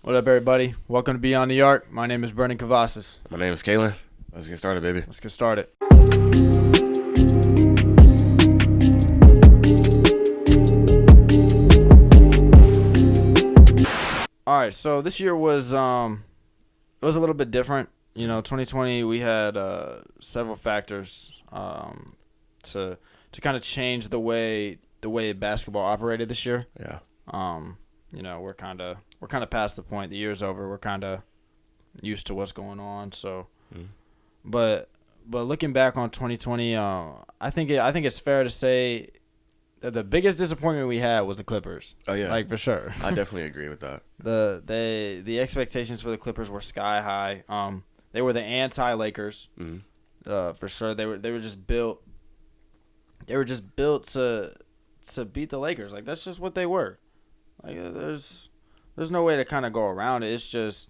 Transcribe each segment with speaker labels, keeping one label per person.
Speaker 1: What up, everybody? Welcome to Beyond the Arc. My name is Brendan Cavazos.
Speaker 2: My name is Kalen. Let's get started, baby.
Speaker 1: Let's get started. All right, so this year was a little bit different. 2020 we had several factors to kind of change the way basketball operated this year.
Speaker 2: Yeah.
Speaker 1: We're kind of past the point. The year's over. We're kind of used to what's going on. So, but looking back on 2020, I think it's fair to say that the biggest disappointment we had was the Clippers.
Speaker 2: Oh yeah,
Speaker 1: like for sure.
Speaker 2: I definitely agree with that.
Speaker 1: The expectations for the Clippers were sky high. They were the anti-Lakers, for sure. They were just built. They were just built to beat the Lakers. Like that's just what they were. Like there's no way to kind of go around it. It's just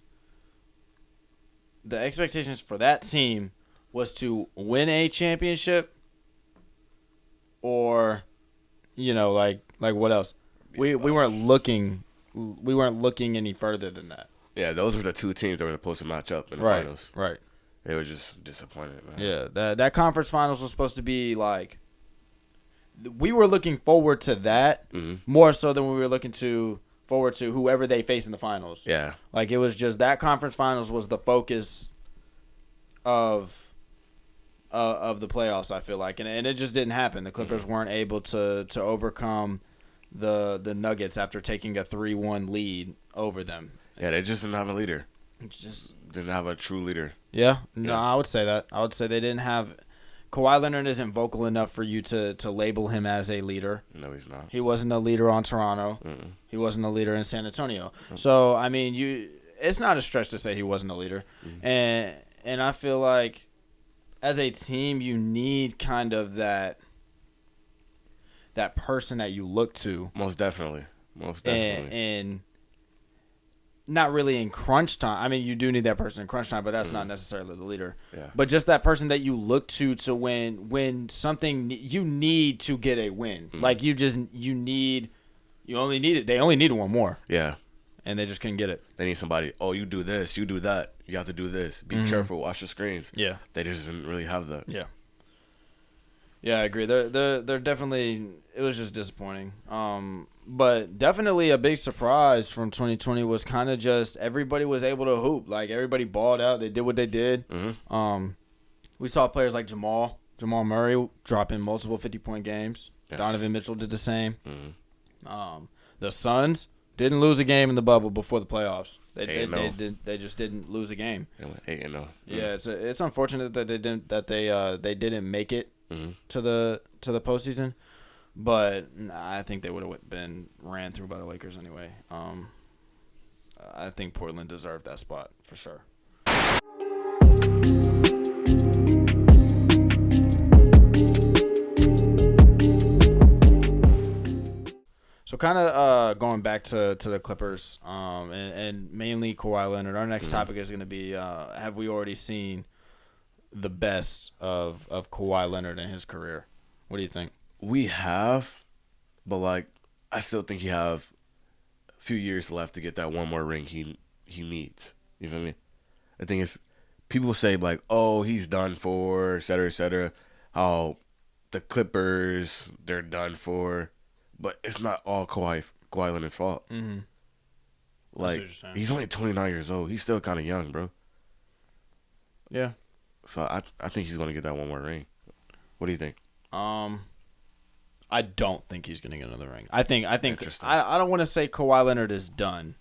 Speaker 1: the expectations for that team was to win a championship, or, like what else? We weren't looking any further than that.
Speaker 2: Yeah, those were the two teams that were supposed to match up in the finals.
Speaker 1: Right.
Speaker 2: They were just disappointed, man.
Speaker 1: Yeah, that conference finals was supposed to be like. We were looking forward to that more so than we were looking forward to whoever they face in the finals.
Speaker 2: Yeah.
Speaker 1: Like it was just that conference finals was the focus of the playoffs, I feel like, and it just didn't happen. The Clippers weren't able to overcome the Nuggets after taking a 3-1 lead over them.
Speaker 2: Yeah, they just didn't have a leader.
Speaker 1: Just
Speaker 2: didn't have a true leader.
Speaker 1: Yeah, no, I would say that. I would say they didn't have. Kawhi Leonard isn't vocal enough for you to label him as a leader.
Speaker 2: No, he's not.
Speaker 1: He wasn't a leader on Toronto. He wasn't a leader in San Antonio. So, I mean, it's not a stretch to say he wasn't a leader. And I feel like as a team, you need kind of that person that you look to.
Speaker 2: Most definitely.
Speaker 1: And not really in crunch time. I mean, you do need that person in crunch time, but that's not necessarily the leader.
Speaker 2: Yeah.
Speaker 1: But just that person that you look to win something, you need to get a win. Like they only needed one more.
Speaker 2: Yeah.
Speaker 1: And they just couldn't get it.
Speaker 2: They need somebody, you do this, you do that, you have to do this. Be careful, watch your screens.
Speaker 1: Yeah.
Speaker 2: They just didn't really have that.
Speaker 1: Yeah. Yeah, I agree. They're definitely, it was just disappointing. But definitely a big surprise from 2020 was kind of just everybody was able to hoop. Like everybody balled out. They did what they did. We saw players like Jamal Murray dropping multiple 50-point games. Yes. Donovan Mitchell did the same. The Suns didn't lose a game in the bubble before the playoffs. They just didn't lose a game.
Speaker 2: They went 8-0.
Speaker 1: Yeah, it's unfortunate that they didn't make it to the postseason. But I think they would have been ran through by the Lakers anyway. I think Portland deserved that spot for sure. So kind of going back to the Clippers and mainly Kawhi Leonard, our next topic is going to be have we already seen the best of Kawhi Leonard in his career? What do you think?
Speaker 2: We have, but I still think he have a few years left to get that one more ring he needs. You feel me? I think it's people say he's done for, et cetera, how the Clippers they're done for, but it's not all Kawhi Leonard's fault. He's only 29 years old. He's still kind of young, bro.
Speaker 1: Yeah.
Speaker 2: So I think he's gonna get that one more ring. What do you think?
Speaker 1: I don't think he's going to get another ring. I think I don't want to say Kawhi Leonard is done.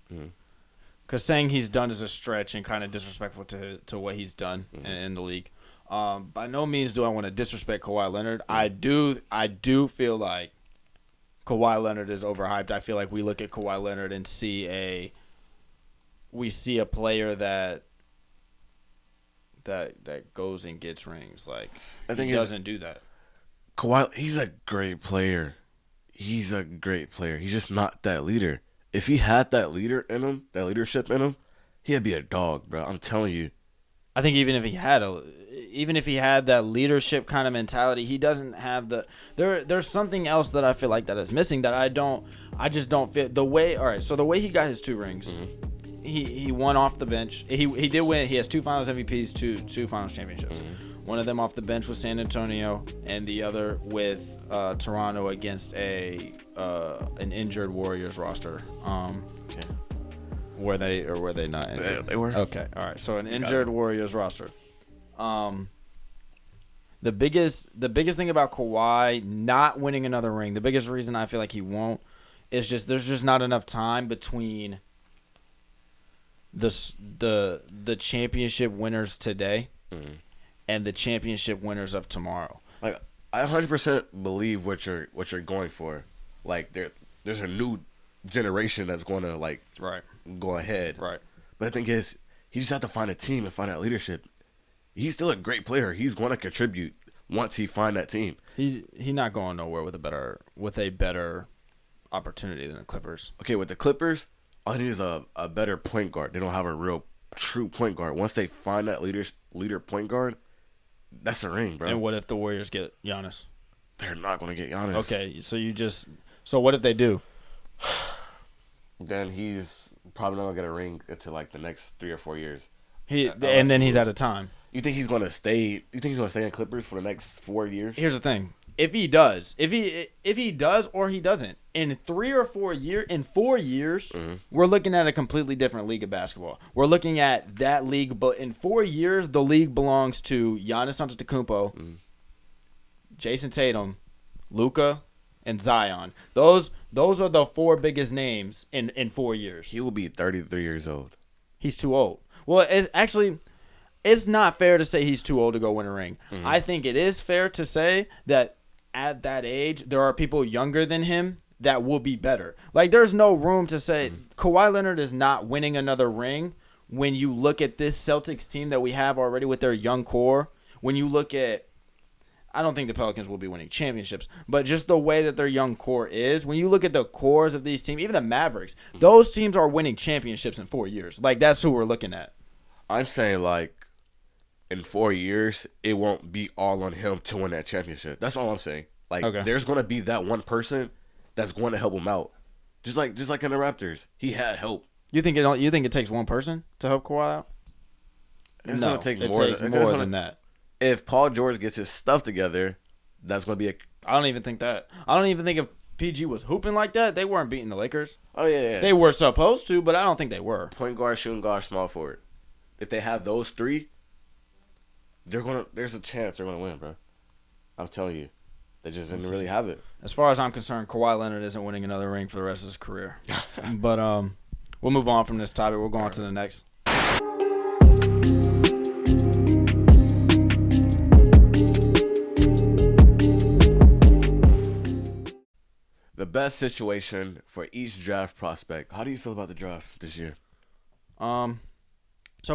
Speaker 1: Because saying he's done is a stretch and kind of disrespectful to what he's done in the league. By no means do I want to disrespect Kawhi Leonard. I do feel like Kawhi Leonard is overhyped. I feel like we look at Kawhi Leonard and see a player that goes and gets rings. Like I think he doesn't do that.
Speaker 2: Kawhi, he's a great player. He's just not that leader. If he had that leader in him, that leadership in him, he'd be a dog, bro. I'm telling you.
Speaker 1: I think even if he had that leadership kind of mentality, he doesn't have there's something else that I feel like that is missing that I just don't feel the way. All right, so the way he got his 2 rings, he won off the bench. He did win. He has 2 Finals MVPs, two Finals championships. One of them off the bench with San Antonio, and the other with Toronto against an injured Warriors roster.
Speaker 2: Okay.
Speaker 1: Were they not injured?
Speaker 2: They were.
Speaker 1: Okay, all right. So an injured Warriors roster. The biggest thing about Kawhi not winning another ring, the biggest reason I feel like he won't, is just there's just not enough time between the championship winners today and the championship winners of tomorrow.
Speaker 2: Like I 100% believe what you're going for. Like there's a new generation that's going to like go ahead.
Speaker 1: Right.
Speaker 2: But the thing is, he just have to find a team and find that leadership. He's still a great player. He's going to contribute once he find that team.
Speaker 1: He not going nowhere with a better opportunity than the Clippers.
Speaker 2: Okay, with the Clippers, all he needs is a better point guard. They don't have a real true point guard. Once they find that leader point guard, that's a ring, bro.
Speaker 1: And what if the Warriors get Giannis?
Speaker 2: They're not going to get Giannis.
Speaker 1: Okay, so what if they do?
Speaker 2: Then he's probably not going to get a ring until like the next 3 or 4 years.
Speaker 1: And then he's out of time.
Speaker 2: You think he's going to stay? You think he's going to stay in Clippers for the next 4 years?
Speaker 1: Here's the thing: if he does, if he does or he doesn't, in 3 or 4 years, we're looking at a completely different league of basketball. We're looking at that league, but in 4 years, the league belongs to Giannis Antetokounmpo, Jason Tatum, Luka, and Zion. Those are the 4 biggest names in 4 years.
Speaker 2: He will be 33 years old.
Speaker 1: He's too old. Well, it's not fair to say he's too old to go win a ring. I think it is fair to say that at that age, there are people younger than him that will be better. Like, there's no room to say Kawhi Leonard is not winning another ring when you look at this Celtics team that we have already with their young core. When you look at, I don't think the Pelicans will be winning championships, but just the way that their young core is, when you look at the cores of these teams, even the Mavericks, those teams are winning championships in 4 years. Like, that's who we're looking at.
Speaker 2: I'm saying, like, in 4 years, it won't be all on him to win that championship. That's all I'm saying. Like, There's going to be that one person that's going to help him out. Just like in the Raptors, he had help.
Speaker 1: You think it takes one person to help Kawhi out?
Speaker 2: It's
Speaker 1: No,
Speaker 2: going to take
Speaker 1: it
Speaker 2: more,
Speaker 1: takes more than that.
Speaker 2: If Paul George gets his stuff together, that's going to be
Speaker 1: I don't even think that. I don't even think if PG was hooping like that, they weren't beating the Lakers.
Speaker 2: Oh, yeah.
Speaker 1: They were supposed to, but I don't think they were.
Speaker 2: Point guard, shooting guard, small forward. If they have those 3, there's a chance they're going to win, bro. I'm telling you. They just didn't really have it.
Speaker 1: As far as I'm concerned, Kawhi Leonard isn't winning another ring for the rest of his career. But we'll move on from this topic. We'll go on to the next.
Speaker 2: The best situation for each draft prospect. How do you feel about the draft this year?
Speaker 1: So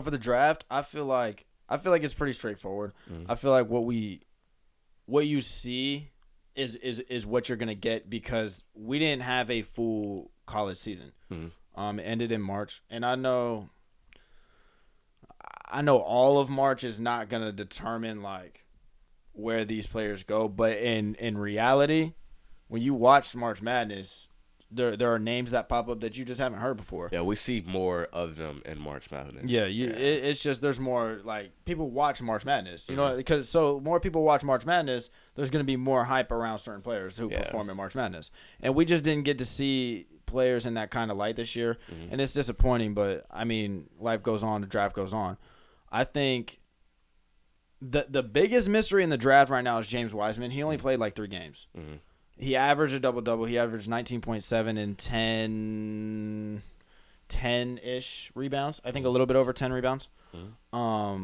Speaker 1: for the draft, I feel like it's pretty straightforward. I feel like what you see is what you're gonna get because we didn't have a full college season. It ended in March, and I know all of March is not gonna determine like where these players go, but in reality, when you watch March Madness, there are names that pop up that you just haven't heard before.
Speaker 2: Yeah, we see more of them in March Madness.
Speaker 1: Yeah, it's just there's more like people watch March Madness, you know, because so more people watch March Madness, there's going to be more hype around certain players who perform in March Madness, and we just didn't get to see players in that kind of light this year, and it's disappointing. But I mean, life goes on, the draft goes on. I think the biggest mystery in the draft right now is James Wiseman. He only played like 3 games. He averaged a double-double. He averaged 19.7 and 10-ish rebounds. I think a little bit over 10 rebounds. I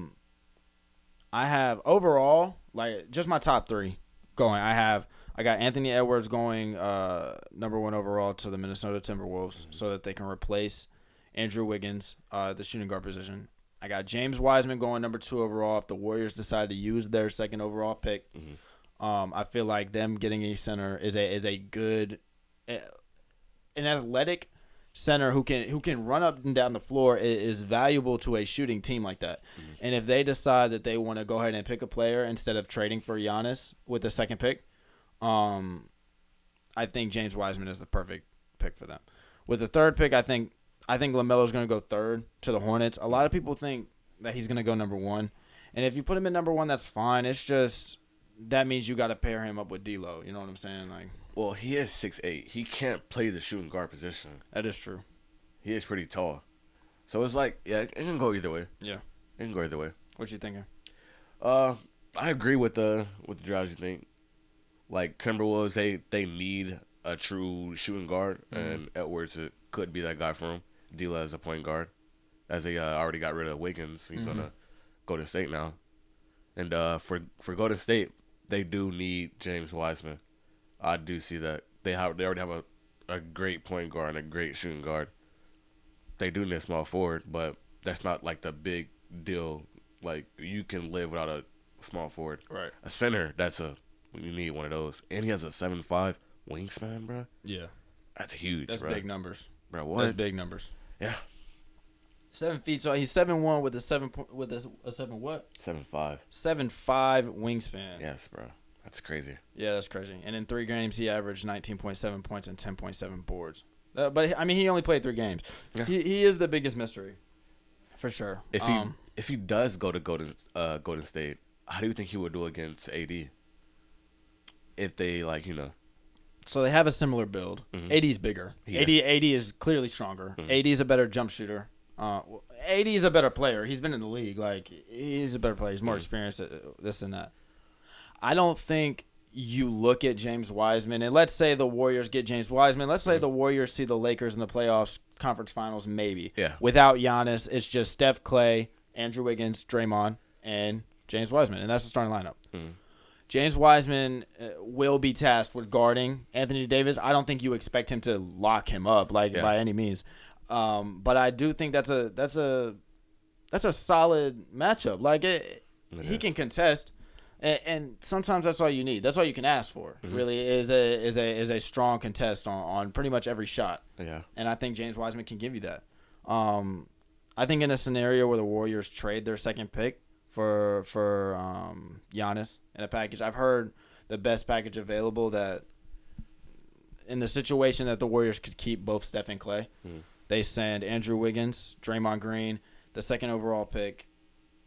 Speaker 1: have overall, like, just my top 3 going. I got Anthony Edwards going number 1 overall to the Minnesota Timberwolves so that they can replace Andrew Wiggins at the shooting guard position. I got James Wiseman going number 2 overall if the Warriors decide to use their 2nd overall pick. I feel like them getting a center is a good, an athletic center who can run up and down the floor is valuable to a shooting team like that. And if they decide that they want to go ahead and pick a player instead of trading for Giannis with the 2nd pick, I think James Wiseman is the perfect pick for them. With the 3rd pick, I think I think LaMelo's going to go third to the Hornets. A lot of people think that he's going to go number 1. And if you put him in number 1, that's fine. It's just that means you got to pair him up with D'Lo. You know what I'm saying? Like,
Speaker 2: well, he is 6'8". He can't play the shooting guard position.
Speaker 1: that is true.
Speaker 2: He is pretty tall. So it's like, yeah, it can go either way.
Speaker 1: Yeah.
Speaker 2: It can go either way.
Speaker 1: What you thinking?
Speaker 2: I agree with the draft. You think like Timberwolves, they need a true shooting guard, and Edwards could be that guy for him. D'Lo as a point guard, as they already got rid of Wiggins. He's gonna go to State now, and for Golden State, they do need James Wiseman. I do see that they already have a great point guard and a great shooting guard. They do need a small forward, but that's not like the big deal. Like, you can live without a small forward.
Speaker 1: Right.
Speaker 2: A center, you need one of those. And he has a 7'5" wingspan, bro.
Speaker 1: Yeah.
Speaker 2: That's huge,
Speaker 1: That's
Speaker 2: bro.
Speaker 1: big numbers.
Speaker 2: Bro, what?
Speaker 1: That's big numbers.
Speaker 2: Yeah.
Speaker 1: 7 feet. So he's 7'1" with a 7 what?
Speaker 2: 7'5".
Speaker 1: 7'5" wingspan.
Speaker 2: Yes, bro. That's crazy.
Speaker 1: Yeah, that's crazy. And in 3 games, he averaged 19.7 points and 10.7 boards. But I mean, he only played 3 games.
Speaker 2: Yeah.
Speaker 1: He is the biggest mystery, for sure.
Speaker 2: If he does go to Golden State, how do you think he would do against AD? If they
Speaker 1: So they have a similar build.
Speaker 2: Mhm.
Speaker 1: AD's bigger.
Speaker 2: Yes.
Speaker 1: AD is clearly stronger. AD's a better jump shooter. AD's a better player. He's been in the league. Like, he's a better player. He's more experienced at this and that. I don't think you look at James Wiseman, and let's say the Warriors get James Wiseman. Let's say the Warriors see the Lakers in the playoffs, conference finals, maybe.
Speaker 2: Yeah.
Speaker 1: Without Giannis, it's just Steph, Clay, Andrew Wiggins, Draymond, and James Wiseman, and that's the starting lineup. James Wiseman will be tasked with guarding Anthony Davis. I don't think you expect him to lock him up by any means, but I do think that's a solid matchup. Like, he can contest. And sometimes that's all you need. That's all you can ask for. Really, is a strong contest on pretty much every shot.
Speaker 2: Yeah.
Speaker 1: And I think James Wiseman can give you that. I think in a scenario where the Warriors trade their second pick for Giannis in a package, I've heard the best package available, that in the situation that the Warriors could keep both Steph and Clay, they send Andrew Wiggins, Draymond Green, the second overall pick,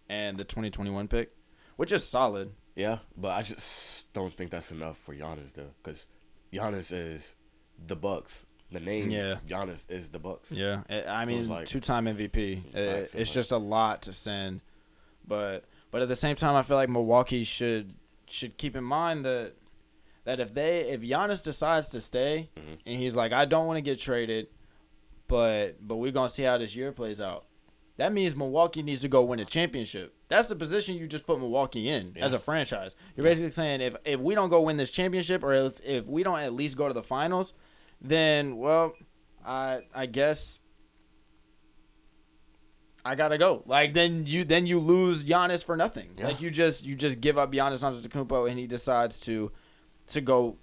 Speaker 1: and the 2021 pick, which is solid.
Speaker 2: Yeah, but I just don't think that's enough for Giannis, though, because Giannis is the Bucks. The name Giannis is the Bucks.
Speaker 1: Yeah, I mean,
Speaker 2: like,
Speaker 1: 2-time MVP.
Speaker 2: Facts,
Speaker 1: It's just a lot to send, but at the same time, I feel like Milwaukee should keep in mind that if Giannis decides to stay and he's like, I don't want to get traded, but we're gonna see how this year plays out. That means Milwaukee needs to go win a championship. That's the position you just put Milwaukee in as a franchise. You're basically saying if we don't go win this championship, or if we don't at least go to the finals, then, well, I guess I gotta go. Like, then you lose Giannis for nothing.
Speaker 2: Yeah.
Speaker 1: Like, you just give up Giannis Antetokounmpo, and he decides to go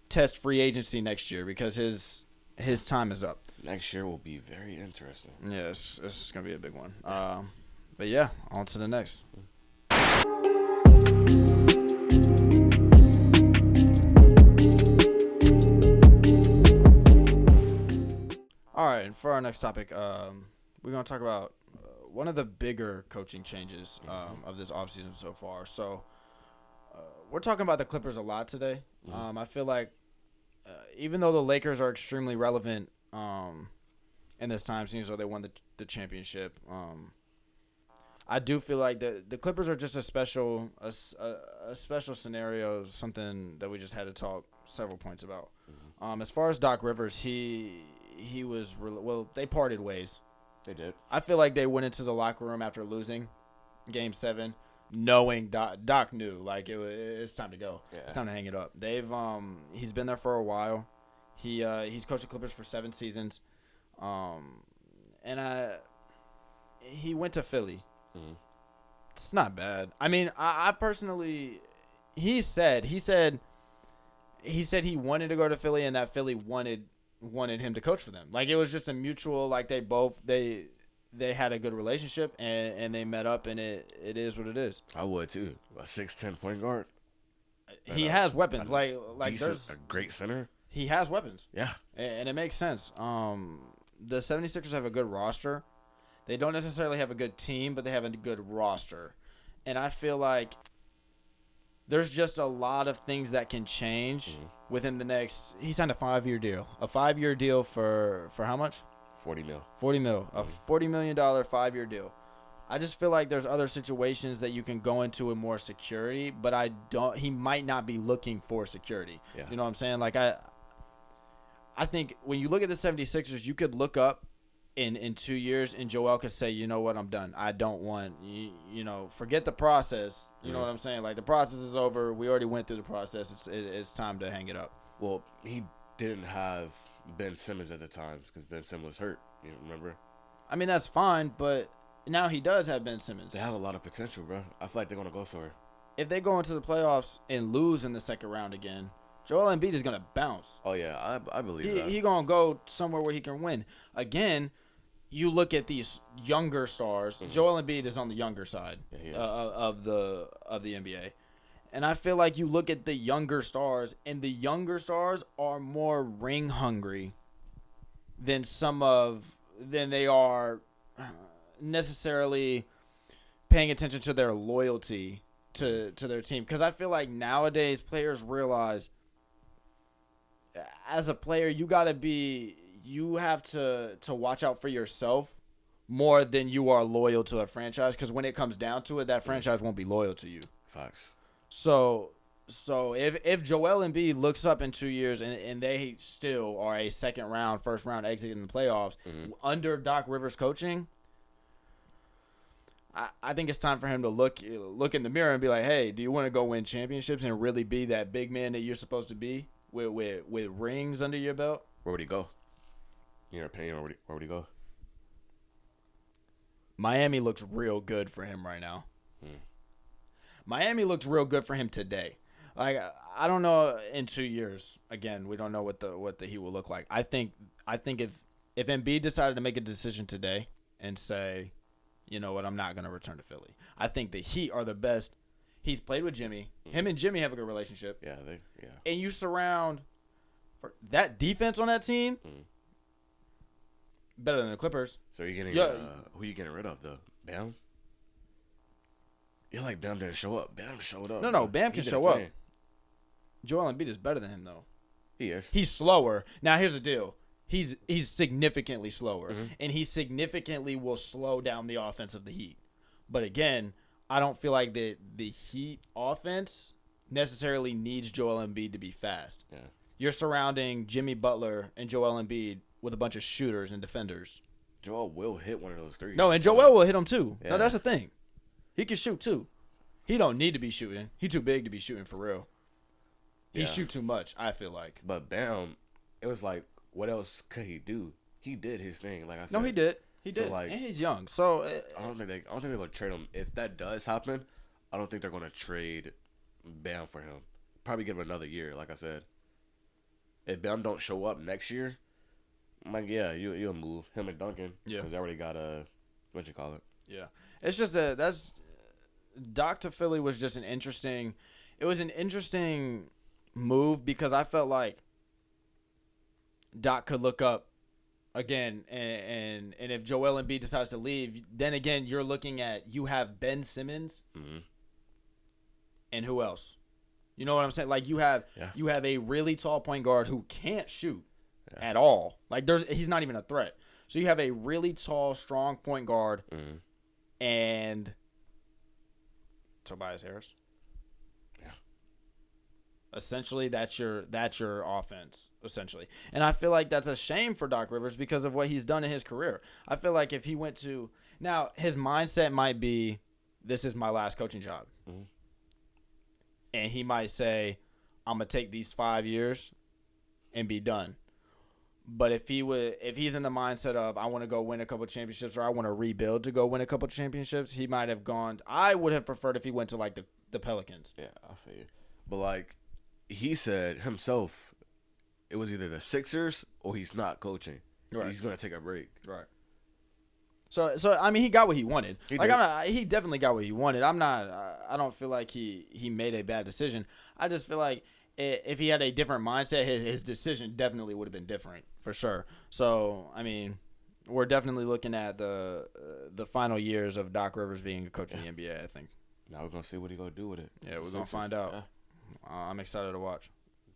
Speaker 1: test free agency next year because his time is up.
Speaker 2: Next year will be very interesting.
Speaker 1: Yeah, it's gonna be a big one. But yeah, on to the next. All right, and for our next topic, we're gonna talk about one of the bigger coaching changes of this offseason so far. So we're talking about the Clippers a lot today. I feel like even though the Lakers are extremely relevant in this time, seems though they won the championship, I do feel like the Clippers are just a special scenario, something that we just had to talk several points about. As far as Doc Rivers, he was they parted ways.
Speaker 2: They did.
Speaker 1: I feel like they went into the locker room after losing Game 7, knowing Doc knew like it's time to go.
Speaker 2: Yeah.
Speaker 1: It's time to hang it up. He's been there for a while. He's coached the Clippers for 7 seasons, he went to Philly. It's not bad. I mean, I personally, he said he wanted to go to Philly, and that Philly wanted him to coach for them. Like, it was just a mutual, like, they had a good relationship, and they met up, and it is what it is.
Speaker 2: I would too. A 6'10" point guard.
Speaker 1: He has weapons. Like
Speaker 2: Decent, a great center.
Speaker 1: he has weapons.
Speaker 2: Yeah.
Speaker 1: And it makes sense. the 76ers have a good roster. They don't necessarily have a good team, but they have a good roster. And I feel like there's just a lot of things that can change within the next. He signed a 5-year deal. A 5-year deal for how much?
Speaker 2: 40 mil.
Speaker 1: 40 mil. A $40 million 5-year deal. I just feel like there's other situations that you can go into with more security, but he might not be looking for security.
Speaker 2: Yeah.
Speaker 1: You know what I'm saying? Like I think when you look at the 76ers, you could look up in 2 years, and Joel could say, you know what, I'm done. I don't want, forget the process. You know what I'm saying? Like, the process is over. We already went through the process. It's time to hang it up.
Speaker 2: Well, he didn't have Ben Simmons at the time because Ben Simmons was hurt. You remember?
Speaker 1: I mean, that's fine, but now he does have Ben Simmons.
Speaker 2: They have a lot of potential, bro. I feel like they're going to go somewhere.
Speaker 1: If they go into the playoffs and lose in the second round again, Joel Embiid is going to bounce.
Speaker 2: Oh, yeah, I believe that.
Speaker 1: He going to go somewhere where he can win. Again, you look at these younger stars. Joel Embiid is on the younger side of the NBA. And I feel like you look at the younger stars, and the younger stars are more ring hungry than they are necessarily paying attention to their loyalty to their team. Because I feel like nowadays players realize, as a player, you have to watch out for yourself more than you are loyal to a franchise. Because when it comes down to it, that franchise won't be loyal to you.
Speaker 2: Facts.
Speaker 1: So if Joel Embiid looks up in 2 years and they still are a second round, first round exit in the playoffs under Doc Rivers coaching, I think it's time for him to look in the mirror and be like, hey, do you want to go win championships and really be that big man that you're supposed to be with rings under your belt?
Speaker 2: Where would he go? In your opinion, where would he go?
Speaker 1: Miami looks real good for him right now. Miami looks real good for him today. Like, I don't know in 2 years. Again, we don't know what the Heat will look like. I think if Embiid decided to make a decision today and say, you know what, I'm not going to return to Philly, I think the Heat are the best. He's played with Jimmy. Him and Jimmy have a good relationship.
Speaker 2: Yeah,
Speaker 1: And you surround for that defense on that team better than the Clippers.
Speaker 2: So you're getting who you getting rid of though? Bam. You're like Bam didn't show up. Bam showed up.
Speaker 1: No, Bam can show up. Joel Embiid is better than him though.
Speaker 2: He is.
Speaker 1: He's slower. Now here's the deal. He's significantly slower, and he significantly will slow down the offense of the Heat. But again, I don't feel like the Heat offense necessarily needs Joel Embiid to be fast.
Speaker 2: Yeah.
Speaker 1: You're surrounding Jimmy Butler and Joel Embiid with a bunch of shooters and defenders.
Speaker 2: Joel will hit one of those threes.
Speaker 1: No, and Joel will hit them too.
Speaker 2: Yeah.
Speaker 1: No, that's the thing. He can shoot too. He don't need to be shooting. He too big to be shooting for real. He shoot too much, I feel like.
Speaker 2: But Bam, it was like, what else could he do? He did his thing, like I said.
Speaker 1: No, he did. He
Speaker 2: So,
Speaker 1: did.
Speaker 2: like,
Speaker 1: and he's young. So
Speaker 2: I don't think they're gonna trade him. If that does happen, I don't think they're gonna trade Bam for him. Probably give him another year, like I said. If Bam don't show up next year, I'm like, yeah, you'll move him and Duncan.
Speaker 1: Yeah.
Speaker 2: Because they already got what you call it.
Speaker 1: Yeah. It's just that's Doc to Philly was just an interesting move because I felt like Doc could look up again and if Joel Embiid decides to leave, then again you're looking at you have Ben Simmons and who else? You know what I'm saying? Like you have a really tall point guard who can't shoot at all. Like he's not even a threat. So you have a really tall, strong point guard and Tobias Harris.
Speaker 2: Yeah.
Speaker 1: Essentially, that's your offense, essentially. And I feel like that's a shame for Doc Rivers because of what he's done in his career. I feel like if he went to – now, his mindset might be, this is my last coaching job. And he might say, I'm going to take these 5 years and be done. But if he's in the mindset of I want to go win a couple championships or I want to rebuild to go win a couple championships, he might have gone. I would have preferred if he went to like the Pelicans.
Speaker 2: Yeah, I feel you. But like he said himself, it was either the Sixers or he's not coaching.
Speaker 1: Right.
Speaker 2: He's gonna take a break.
Speaker 1: Right. So I mean he got what he wanted.
Speaker 2: He
Speaker 1: he definitely got what he wanted. I don't feel like he made a bad decision. I just feel like if he had a different mindset, his decision definitely would have been different for sure. So I mean, we're definitely looking at the final years of Doc Rivers being a coach in the NBA. I think.
Speaker 2: Now we're gonna see what he gonna do with it.
Speaker 1: Yeah, we're gonna find out.
Speaker 2: Yeah,
Speaker 1: I'm excited to watch.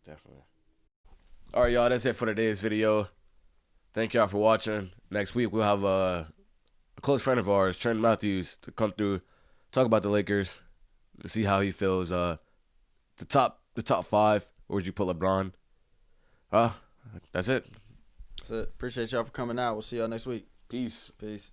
Speaker 2: definitely. All right, y'all. That's it for today's video. Thank y'all for watching. Next week we'll have a close friend of ours, Trent Matthews, to come through, talk about the Lakers, see how he feels. The top 5. Where would you put LeBron? That's it.
Speaker 1: That's it. Appreciate y'all for coming out. We'll see y'all next week.
Speaker 2: Peace.
Speaker 1: Peace.